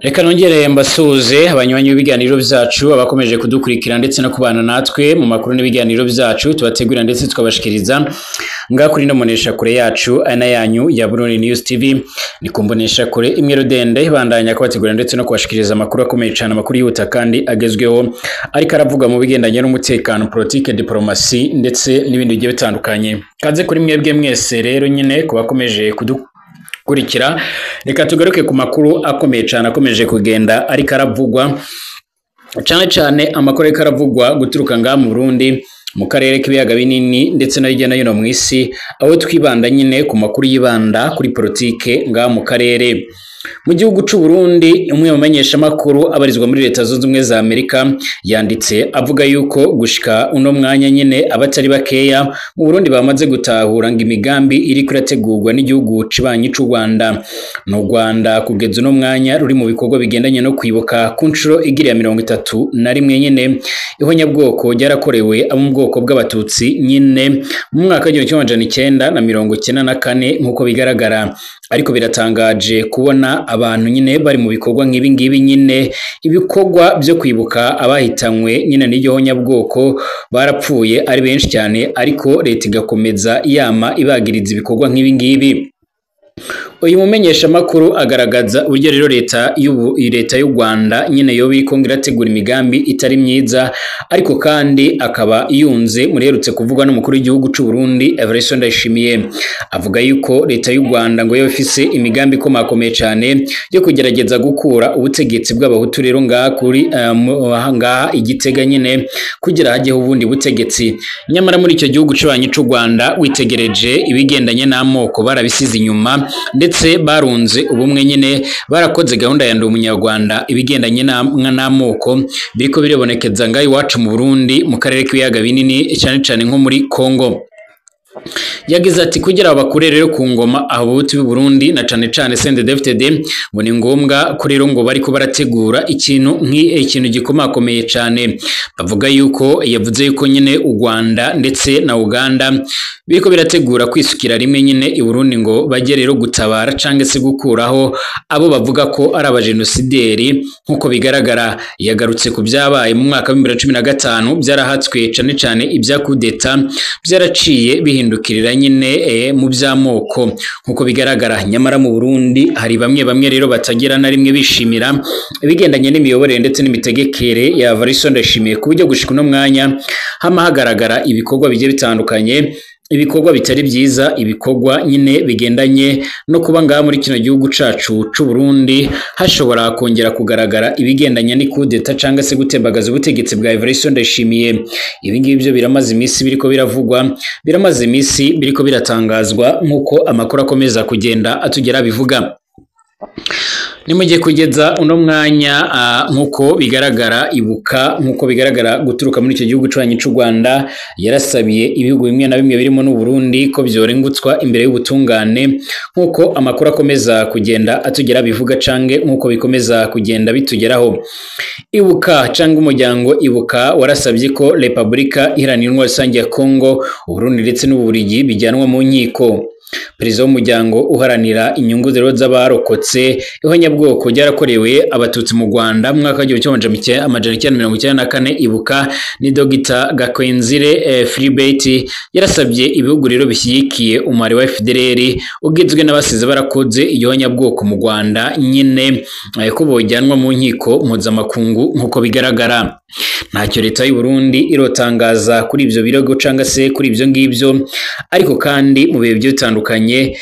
Reka nongere mbasuze abanywanyi b'ibiganiro byacu abakomeje kudukurikira ndetse no kubana natwe mu makuru n'ibiganiro byacu tubategurira ndetse tukabashikiriza ngakuri no monesha kure yacu ana yanyu ya Burundi News TV ni kumbonesha kure imwe rudende bandanya kubategurira ndetse no kubashikiriza amakuru akomeye cyane amakuru yihuta kandi agezweho ariko aravuga mu bigendanye n'umutekano politique diplomasi ndetse n'ibindi bigiye bitandukanye kaze kuri mwebwe mwese rero nyine kubakomeje kurikira reka tugaruke ku makuru akomeye cyane akomeje kugenda ariko aravugwa cyane amakuru ariko aravugwa guturuka ngaha mu Burundi mu karere k'ibiyaga binini ndetse no hirya no hino mu isi aho twibanda nyine ku makuru yibanda kuri politike ngaha mu karere mu gihugu cy'u Burundi umwe mu menyeshamakuru abarizwa muri leta zunze ubumwe za Amerika yanditse avuga yuko gushika uno mwanya nyine abatari bakeya mu Burundi bamaze gutahura ngo imigambi iri kurategurwa n'igihugu cibanyi cy'u Rwanda no Rwanda kugeza uno mwanya ruri mu bikorwa bigendanye no kwibuka ku nshuro igira ya 31 nyine ihonyabwoko ryarakorewe abo mu bwoko bw'abatutsi nyine mu mwaka wa 1994 nkuko bigaragara ariko biratangaje kubona abantu nyine bari mu bikorwa nk'ibi nyine ibikorwa byo kwibuka abahitanywe nyine n'iryo honyabwoko barapfuye ari benshi cyane ariko leta igakomeza yama ibagiriza ibikorwa nk'ibi uyu mumenyesha makuru agaragaza uburyo rero leta y'u Rwanda nyine yo bikongera tegura imigambi itari myiza ariko kandi akaba yunze murerutse kuvugwa n'umukuru w'igihugu cy'u Burundi Evariste Ndayishimiye avuga yuko leta y'u Rwanda ngo yo ifise imigambi ikomakomeye cyane yo kugerageza gukura ubutegetsi bw'abahutu rero ngaha kuri ngaha Igitega nyine kugira hajyeho ubundi butegetsi nyamara muri icyo gihugu cy'abanyi cy'u Rwanda witegereje ibigendanye n'amoko barabisize inyuma ndetse barunze ubumwe nyine barakoze gahunda ya ndi umunyarwanda ibigendanye n'amoko biriko birebonekeza ngaho iwacu mu Burundi mu karere k'ibiyaga binini cyane nko muri Kongo yagize ati kugira abakure rero ku ngoma abahutu b'u Burundi na cyane CNDD-FDD ngo ni ngombwa ko rero ngo bari ko barategura ikintu gikomakomeye cyane bavuga yuko yavuze yuko nyine u Rwanda ndetse na Uganda biriko birategura kwisukira rimwe nyine i Burundi ngo bajye rero gutabara cyangwa se gukuraho abo bavuga ko ari abajenosideri nkuko bigaragara yagarutse ku byabaye mu mwaka wa 2015 byarahatswe cyane ibya kudeta byaraciye bihindukirira nyine mu by'amoko nkuko bigaragara nyamara mu Burundi hari bamwe rero batagira na rimwe bishimira ibigendanye n'imiyoborere ndetse n'imitegekere ya Evariste Ndayishimiye ku buryo gushika no mwanya hama hagaragara ibikorwa bigiye bitandukanye ibikorwa bitari byiza ibikorwa nyine bigendanye no kuba ngaha muri kino gihugu cacu c'u Burundi hashobora kongera kugaragara ibigendanye n'ikudeta cyangwa se gutembagaza ubutegetsi bwa Evariste Ndayishimiye ibingibi byo biramaze imisi biriko biravugwa biramaze imisi biriko biratangazwa nkuko amakuru akomeza kugenda atugera bivuga nimugiye kugeza uno mwanya nkuko bigaragara ibuka nkuko bigaragara guturuka muri icyo gihugu cy'abanyi cy'u Rwanda yarasabiye ibihugu bimwe na bimwe birimo n'u Burundi ko byorengutswa imbere y'ubutungane nkuko amakuru akomeza kugenda atugera bivuga cange nkuko bikomeza kugenda bitugeraho ibuka cange umuryango ibuka warasabye ko Republika Iharanira Rusange ya Kongo u Burundi ndetse n'u Bubiligi bijyanwa mu nkiko Perezida w'umuryango uharanira inyungu z'abarokotse ihonyabwoko ryarakorewe abatutsi mu Rwanda mu mwaka wa 1994 ibuka ni Dr Gakwenzire Philibert yarasabye ibihugu rero bishyigikiye umwari wa FDLR ugizwe n'abasize barakoze ihonyabwoko mu Rwanda nyine ko bojyanwa mu nkiko mpuzamakungu nkuko bigaragara ntacyo leta y'u Burundi irotangaza kuri ibyo birego cyangwa se kuri ibyo ngibyo ariko kandi mu bihe byo bitandukanye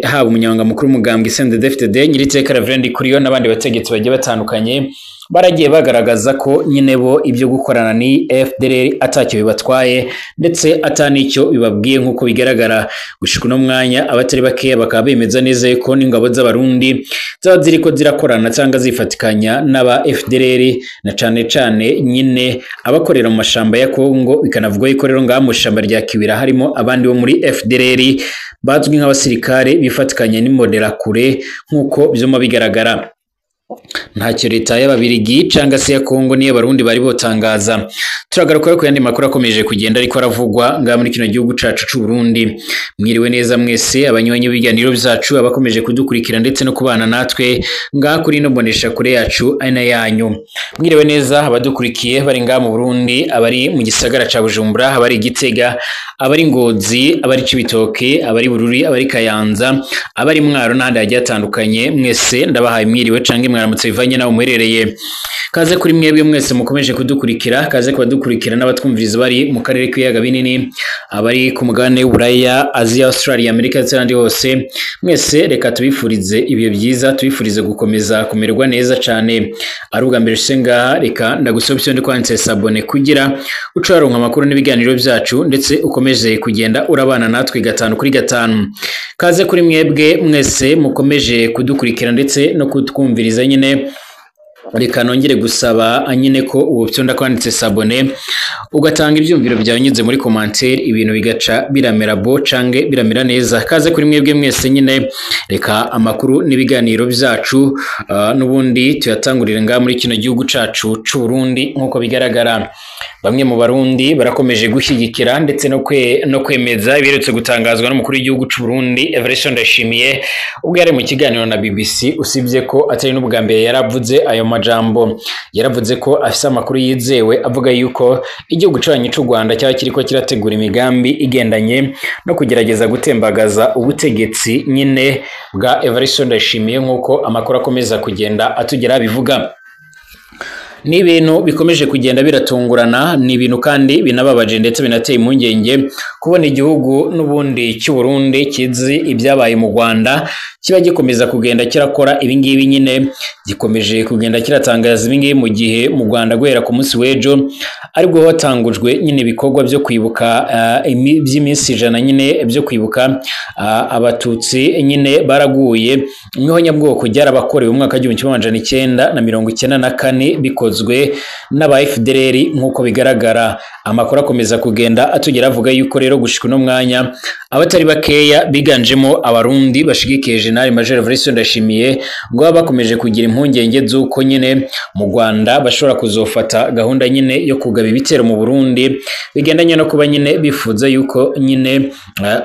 haba umunyamabanga mukuru w'umugambwe CNDD-FDD Nyiriteka Reverend Kuriyo n'abandi bategetsi bagiye batandukanye baragiye bagaragaza ko nyine bo ibyo gukorana ni FDLR atacyo bibatwaye ndetse atanicyo bibabwiye nkuko bigaragara gushika no mwanya abatari bakeya bakaba bemeza neza yuko n'ingabo z'abarundi zaba ziriko zirakorana cyangwa zifatikanya n'aba FDLR na cyane nyine abakorera mu mashamba ya Kongo bikanavugwa yuko rero ngaha mu shamba rya Kibira harimo abandi bo muri FDLR bazwi nk'abasirikare bifatikanya n'imodera kure nkuko byoma bigaragara ntacyo leta y'ababirigi canga se ya Kongo niyo barundi bari botangaza. Turagaruka ku yandi makuru akomeje kugenda ariko aravugwa nga muri kino gihugu cacu c'u Burundi. Mwiriwe neza mwese abanywanyi b'ibiganiro byacu abakomeje kudukurikira ndetse no kubana natwe nga kuri no bonesha kure yacu aina yanyu. Mwiriwe neza abadukurikiye bari nga mu Burundi, abari mu gisagara ca Bujumbura, abari Gitega, abari Ngozi, abari Cibitoke, abari Bururi, abari Kayanza, abari Mwaro n'ahandi hagiye hatandukanye. Mwese ndabahaye mwiriwe cange mwaramutse bivanye naho muherereye. Kaze kuri mwebwe mwese mukomeje kudukurikira, kaze kubadukurikira n'abatwumviriza bari mu karere k'ibiyaga binini, abari ku mugabane w'Uburaya, Aziya, Australia, Amerika ndetse n'ahandi hose. Mwese reka tubifurize ibihe byiza, tubifurize gukomeza kumererwa neza cane. Ari ubwa mbere senga reka ndagusubye ndi kwanditse sabone kugira ucaronka amakuru n'ibiganiro byacu ndetse ukomeze kugenda urabana natwe 5 kuri 5. Kaze kuri mwebwe mwese mukomeje kudukurikira ndetse no kutwumviriza nyine. Reka nongere gusaba nyine ko ubupyo ndakwanditse sabone ugatanga ibyumviro byawe nyuze muri commentaire, ibintu bigaca biramera bo cange biramera neza. Kaze kuri mwebwe mwese nyine reka amakuru n'ibiganiro byacu n'ubundi tuyatangurira nga muri kino gihugu cacu c'u Burundi. Nkuko bigaragara bamwe mu barundi barakomeje gushyigikira ndetse no kwemeza ibiherutse gutangazwa n'umukuru w'igihugu c'u Burundi Evariste Ndayishimiye ubwo yari mu kiganiro na BBC. Usibye ko atari n'ubwa mbere yaravuze ayo majambo, yaravuze ko afise amakuru yizewe avuga yuko igihugu c'abanyi c'u Rwanda cyaba kiriko kirategura imigambi igendanye no kugerageza gutembagaza ubutegetsi nyine bwa Evariste Ndayishimiye. Nkuko amakuru akomeza kugenda atugera bivuga, ni ibintu bikomeje kugenda biratungurana, ni ibintu kandi binababaje ndetse binateye impungenge kubona igihugu n'ubundi cy'u Burundi kizi ibyabaye mu Rwanda kiba gikomeza kugenda kirakora ibingibi nyine, gikomeje kugenda kiratangaza ibingibi mu gihe mu Rwanda guhera ku munsi w'ejo aribwo hatangujwe nyine ibikorwa byo kwibuka by'iminsi 100 nyine byo kwibuka abatutsi nyine baraguye mwihonyabwoko ryarabakorewe mu mwaka w'1994 bikozwe n'aba FDLR. Nkuko bigaragara amakuru akomeza kugenda atugera avuga yuko rero gushika no mwanya abatari bakeya biganjemo abarundi bashigikiye General Major Evariste Ndayishimiye ngo bakomeje kugira impungenge z'uko nyine mu Rwanda bashobora kuzofata gahunda nyine yo kugaba ibitero mu Burundi bigendanye no kuba nyine bifuza yuko nyine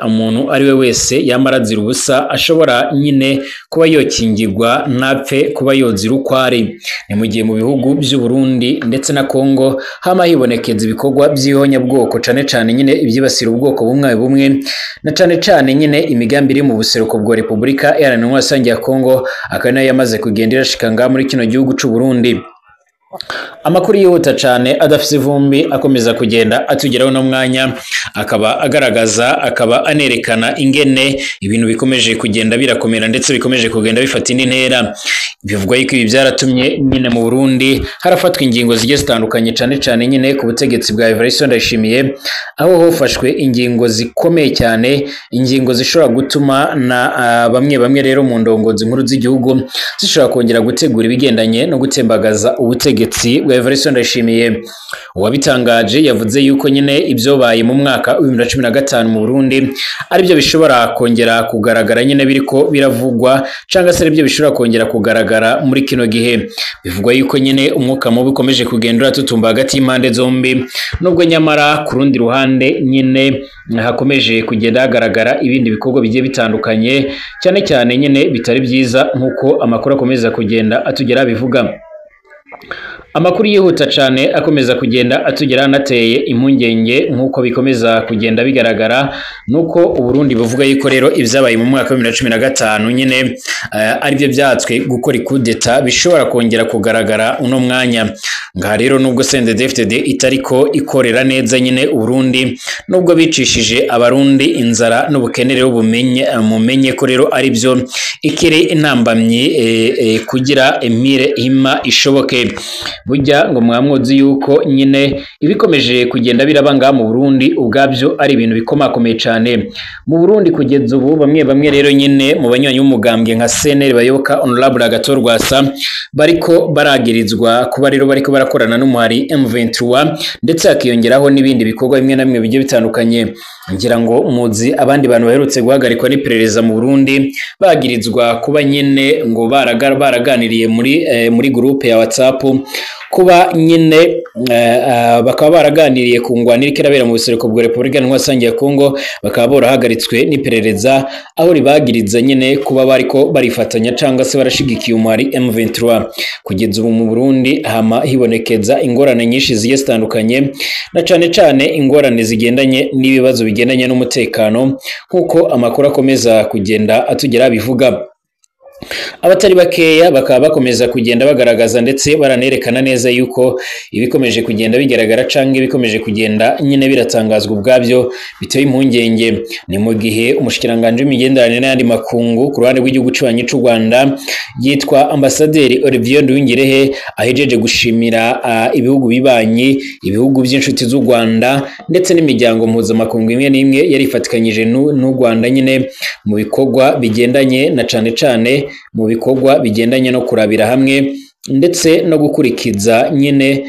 umuntu ari we wese yamarazira ubusa ashobora nyine kuba yokingirwa napfe kuba yozira ukwari. Ni mu gihe mu bihugu by'u Burundi ndetse na Kongo hama hibonekeza ibikorwa by'ihonyabwoko cane nyine ibyibasira ubwoko bumwe na cane nyine imigambi iri mu buseruko bwa Repubulika Iharanira Demokarasi ya Kongo akana yamaze kugenda irashika nga muri kino gihugu c'u Burundi. Amakuru yihuta cane adafise ivumbi akomeza kugenda atugeraho no mwanya, akaba agaragaza akaba anerekana ingene ibintu bikomeje kugenda birakomera ndetse bikomeje kugenda bifata indi ntera. Bivugwa yuko ibi byaratumye nyine mu Burundi harafatwa ingingo zigiye zitandukanye cane nyine ku butegetsi bwa Evariste Ndayishimiye, aho hofashwe ingingo zikomeye cyane, ingingo zishobora gutuma na bamwe rero mu ndongozi nkuru z'igihugu zishobora kongera gutegura ibigendanye no gutembagaza ubutegetsi bwa Evariste Ndayishimiye. Uwabitangaje yavuze yuko nyine ibyobaye mu mwaka wa 2015 mu Burundi ari byo bishobora kongera kugaragara nyine biriko biravugwa cyangwa se ari byo bishobora kongera kugaragara muri kino gihe. Bivugwa yuko nyine umwuka mubi ukomeje kugendera tutumba hagati y'impande zombi, nubwo nyamara ku rundi ruhande nyine hakomeje kugenda hagaragara ibindi bikorwa bigiye bitandukanye cyane nyine bitari byiza nkuko amakuru akomeza kugenda atugera bivuga. Amakuru yihuta cane akomeza kugenda atugera anateye impungenge nkuko bikomeza kugenda bigaragara nuko Uburundi buvuga yuko rero ivyabaye mu mwaka wa 2015 nyine ari byo byatswe gukora ikudeta bishobora kongera kugaragara uno mwanya. Ngaha rero nubwo CNDD-FDD itariko ikorera neza nyine Uburundi, nubwo bicishije abarundi inzara n'ubukenere mumenye ko rero ari byo ikiri intambamyi kugira emire hima ishoboke. Burya ngo mwamwozi yuko nyine ibikomeje kugenda birabanga mu Burundi ubwabyo ari ibintu bikomakomeye cyane mu Burundi kugeza ubu. Bamwe rero nyine mu banywanyi b'umugambwe nka CNL bayoboka Honorable Agathon Rwasa bariko baragirizwa kuba rero bariko barakorana n'umuhari M23 ndetse hakiyongeraho n'ibindi bikorwa bimwe na bimwe bigiye bitandukanye. Ngira ngo muzi abandi bantu baherutse guhagarikwa n'iperereza mu Burundi bagirizwa kuba nyene ngo baraganiriye muri groupe ya WhatsApp, kuba nyine bakaba baraganiriye ku ngwanire kirabera mu buseruko bwa Republika Iharanira ya Kongo, bakaba barahagaritswe n'iperereza aho ribagiriza nyine kuba bariko barifatanya cyangwa se barashigikiye umwari M23. Kugeza ubu mu Burundi hama hibonekeza ingorane nyinshi zigiye zitandukanye, na cane ingorane zigendanye n'ibibazo bigendanye n'umutekano nkuko amakuru akomeza kugenda atugera bivuga. Abatari bakeya bakaba bakomeza kugenda bagaragaza ndetse baranerekana neza yuko ibikomeje kugenda bigaragara canke ibikomeje kugenda nyine biratangazwa ubwabyo biteye impungenge. Ni mu gihe umushikiranganje w'imigenderanire n'andi makungu ku ruhande rw'igihugu c'u Rwanda yitwa Ambasaderi Olivier Nduhungirehe ahejeje gushimira ibihugu bibanyi, ibihugu by'inshuti z'u Rwanda ndetse n'imiryango mpuzamakungu imwe n'imwe yarifatikanyije n'u Rwanda nyine mu bikorwa bigendanye na cane mu bikorwa bigendanye no kurabira hamwe ndetse no gukurikiza nyine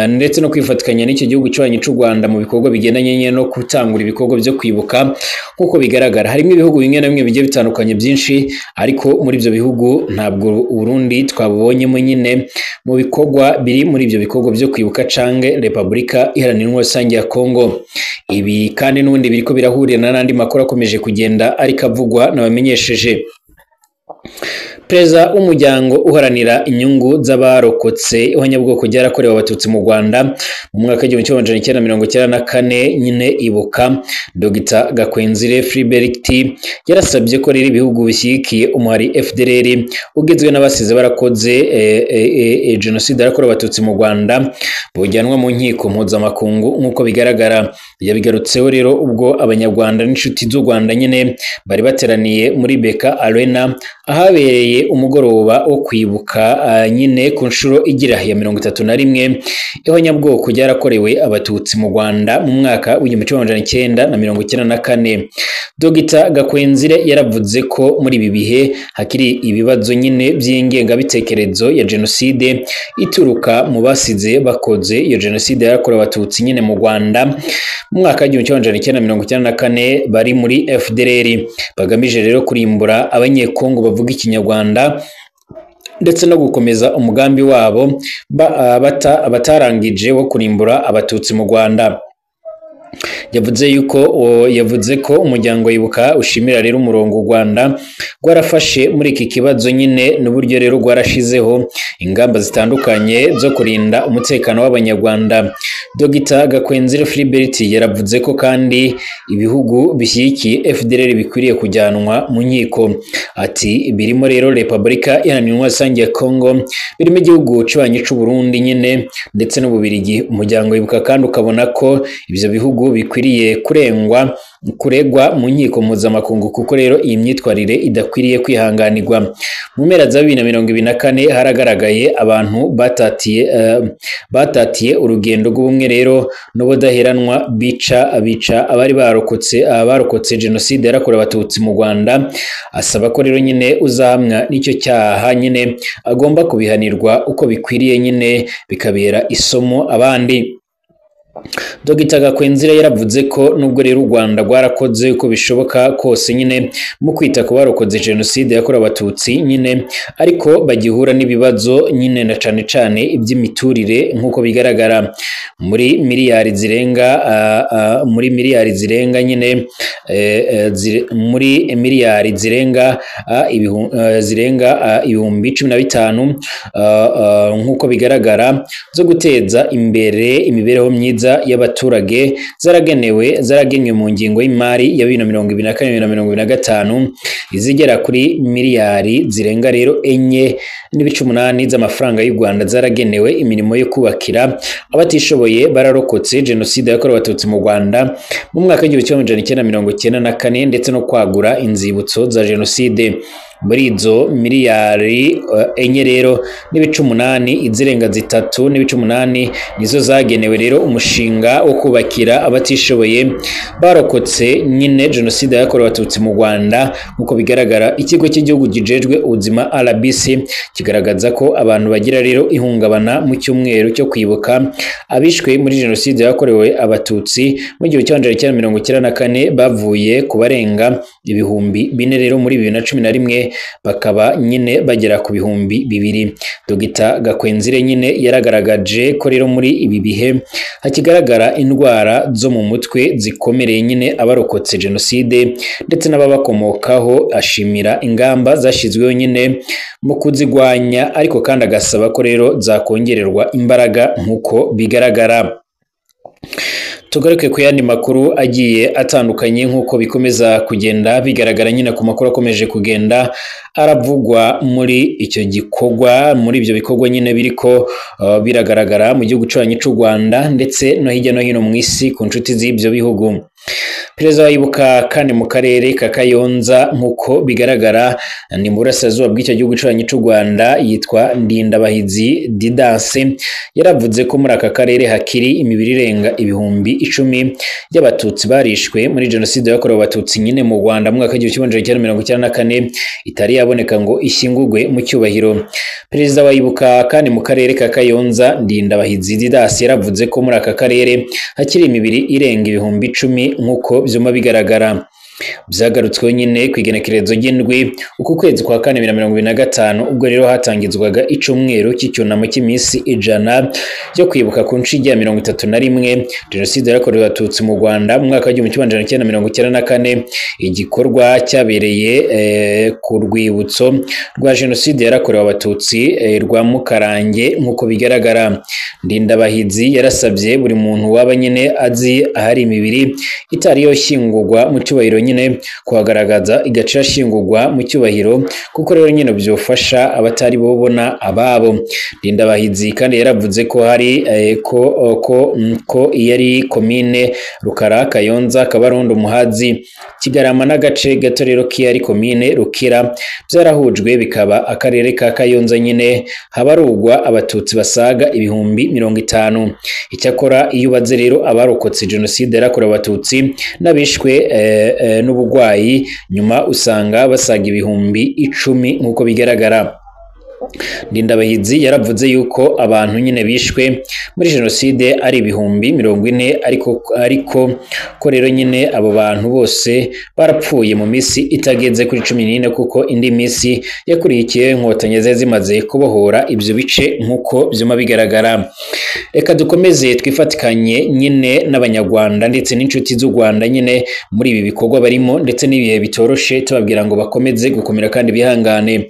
ndetse no kwifatikanya n'icyo gihugu cy'u Rwanda mu bikorwa bigendanye nyine no gutangura ibikorwa byo kwibuka. Nkuko bigaragara harimo ibihugu bimwe na bimwe bigiye bitandukanye byinshi, ariko muri ibyo bihugu ntabwo Burundi twabubonyemo nyine mu bikorwa biri muri ibyo bikorwa byo kwibuka canke Republika Iharanira ya Kongo. Ibi kandi n'ubundi biriko birahurira n'andi makuru akomeje kugenda ariko avugwa n'abamenyesheje. Perezida w'umuryango uharanira inyungu z'abarokotse ihonyabwoko ryarakorewe abatutsi mu Rwanda mu mwaka w'1994 nyine ibuka, Dr Gakwenzire Philbert yarasabye ko rero ibihugu bishyigikiye umuhari FDLR ugizwe n'abasize barakoze jenoside yakorewe abatutsi mu Rwanda bujyanwa mu nkiko mpuzamakungu. Nk'uko bigaragara yabigarutseho rero ubwo abanyarwanda n'inshuti z'u Rwanda nyine bari bateraniye muri Beka Arena ahabereye umugoroba wo kwibuka nyine ku nshuro igira ya 31 ihonyabwoko ryarakorewe abatutsi mu Rwanda mu mwaka w'1994. Dr Gakwenzire yaravuze ko muri ibi bihe hakiri ibibazo nyine by'ingengabitekerezo ya jenoside ituruka mu basize bakoze iyo jenoside yakorewe abatutsi nyine mu Rwanda mu mwaka w'1994 bari muri FDLR, bagamije rero kurimbura abanyekongo bavuga ikinyarwanda ndetse no gukomeza umugambi wabo batarangije wo kurimbura abatutsi mu Rwanda. yavuze ko umuryango wibuka ushimira rero umurongo u Rwanda rwarafashe muri iki kibazo nyine n'uburyo rero rwarashizeho ingamba zitandukanye zo kurinda umutekano w'abanyarwanda. Dr Gakwenzire Philbert yaravuze ko kandi ibihugu bishyigikiye FDLR bikwiriye kujyanwa mu nkiko. Ati birimo rero Republika Iharanira ya Kongo, birimo igihugu c'u Burundi nyine ndetse n'Ububirigi. Umuryango wibuka kandi ukabona ko ibyo bihugu bikwiriye kuregwa mu nkiko mpuzamakungu kuko rero iyi myitwarire idakwiriye kwihanganirwa. Mu mpera za 2024 haragaragaye abantu batatiye urugendo rw'ubumwe rero n'ubudaheranwa bica abari barokotse jenoside yarakorewe abatutsi mu Rwanda. Asaba ko rero nyine uzahamwa n'icyo cyaha nyine agomba kubihanirwa uko bikwiriye nyine bikabera isomo abandi. Dr Gakwenzire yaravuze ko nubwo rero u Rwanda rwarakoze uko bishoboka kose nyine mu kwita ku barokoze jenoside yakorewe abatutsi nyine, ariko bagihura n'ibibazo nyine na cane iby'imiturire nk'uko bigaragara muri miliyari zirenga nyine muri miliyari zirenga ibihumbi 15 nk'uko bigaragara zo guteza imbere imibereho myiza y'abaturage zaragenywe mu ngingo y'imari ya 2024-2025 izigera kuri miliyari zirenga rero 4.8 z'amafaranga y'u Rwanda zaragenewe imirimo yo kubakira abatishoboye bararokotse jenoside yakorewe abatutsi mu Rwanda mu mwaka w'1994 ndetse no kwagura inzibutso za jenoside. Muri izo miliyari 4.8 izirenga 3.8 nizo zagenewe rero umushinga umushinga wo kubakira abatishoboye barokotse nyine jenoside yakorewe abatutsi mu Rwanda. Nkuko bigaragara ikigo cy'igihugu gijejwe ubuzima RBC kigaragaza ko abantu bagira rero ihungabana mu cyumweru cyo kwibuka abishwe muri jenoside yakorewe abatutsi mu 1994 bavuye ku barenga ibihumbi 4 rero muri 2011 bakaba nyine bagera ku bihumbi 2. Dr Gakwenzire nyine yaragaragaje ko rero muri ibi bihe hakigaragara indwara zo mu mutwe zikomereye nyine abarokotse jenoside ndetse n'ababakomokaho. Ashimira ingamba zashyizweho nyine mu kuzigwanya, ariko kandi agasaba ko rero zakongererwa imbaraga nkuko bigaragara. Tugaruke ku yandi makuru agiye atandukanye nkuko bikomeza kugenda bigaragara nyine ku makuru akomeje kugenda aravugwa muri icyo gikorwa, muri ibyo bikorwa nyine biriko biragaragara mu gihugu cy'u Rwanda ndetse no hirya no hino mu isi ku nshuti z'ibyo bihugu. Perezida wayibuka kandi mu karere ka Kayonza nkuko bigaragara ni mu burasirazuba bw'icyo gihugu cy'u Rwanda, yitwa Ndindabahizi Didase, yaravuze ko muri aka karere hakiri imibiri irenga ibihumbi 10 y'abatutsi barishwe muri jenoside yakorewe abatutsi nyine mu Rwanda mu mwaka w'1994 itari yaboneka ngo ishyingurwe mu cyubahiro. Perezida wayibuka kandi mu karere ka Kayonza Ndindabahizi Didase yaravuze ko muri aka karere hakiri imibiri irenga ibihumbi 10 nkuko byuma bigaragara. Byagarutsweho nyine ku igenekerezo ry'indwi uku kwezi kwa 2025 ubwo rero hatangizwaga icumweru cy'icyunamo cy'iminsi 100 yo kwibuka ku nshyi ya 31 jenoside yakorewe abatutsi mu Rwanda mu mwaka w'1994. Igikorwa cyabereye ku rwibutso rwa jenoside yakorewe abatutsi rwa Mukarange nkuko bigaragara. Ndindabahizi yarasabye buri muntu waba nyine azi ahari imibiri itari yoshyingurwa mu cyubahiro nyine kuhagaragaza igacira shingurwa mu cyubahiro, kuko rero nyine byofasha abatari bobona ababo. Ndindabahizi kandi yaravuze ko hari ko yari komine Rukara, Kayonza, Kabarondo, Muhazi, Kigarama n'agace gato rero kiyari komine Rukira byarahujwe bikaba akarere ka Kayonza nyine habarugwa abatutsi basaga ibihumbi 50. Icyakora iyo baze rero abarokotse jenoside yakorewe abatutsi n'abishwe n'ubugwayi nyuma usanga basaga ibihumbi 10 nkuko bigaragara. Ndindabahizi yaravuze yuko abantu nyine bishwe muri jenoside ari ibihumbi 40, ariko ko rero nyine abo bantu bose barapfuye mu misi itageze kuri 14 kuko indi misi yakurikiye inkotanyi zimaze kubohora ibyo bice nkuko byuma bigaragara. Reka dukomeze twifatikanye nyine n'abanyarwanda ndetse n'inshuti z'u Rwanda nyine muri ibi bikorwa barimo ndetse n'ibihe bitoroshe, tubabwira ngo bakomeze gukomera kandi bihangane.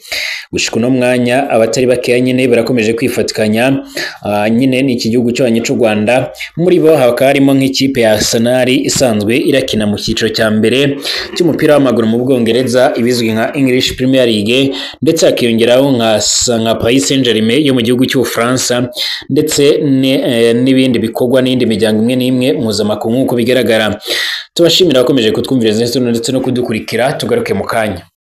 Gushika no mwanya abatari bakeya nyine barakomeje kwifatikanya nyine n'iki gihugu cy'u Rwanda. Muri bo hakaba harimo nk'ikipe ya Arsenal isanzwe irakina mu cyiciro cya mbere cy'umupira w'amaguru mu Bwongereza ibizwi nka English Premier League, ndetse hakiyongeraho nka Paris Saint-Germain yo mu gihugu cy'Ubufaransa ndetse n'ibindi bikorwa n'indi miryango imwe n'imwe mpuzamakungu nk'uko bigaragara. Tubashimira abakomeje kutwumviriza ndetse no kudukurikira. Tugaruke mu kanya.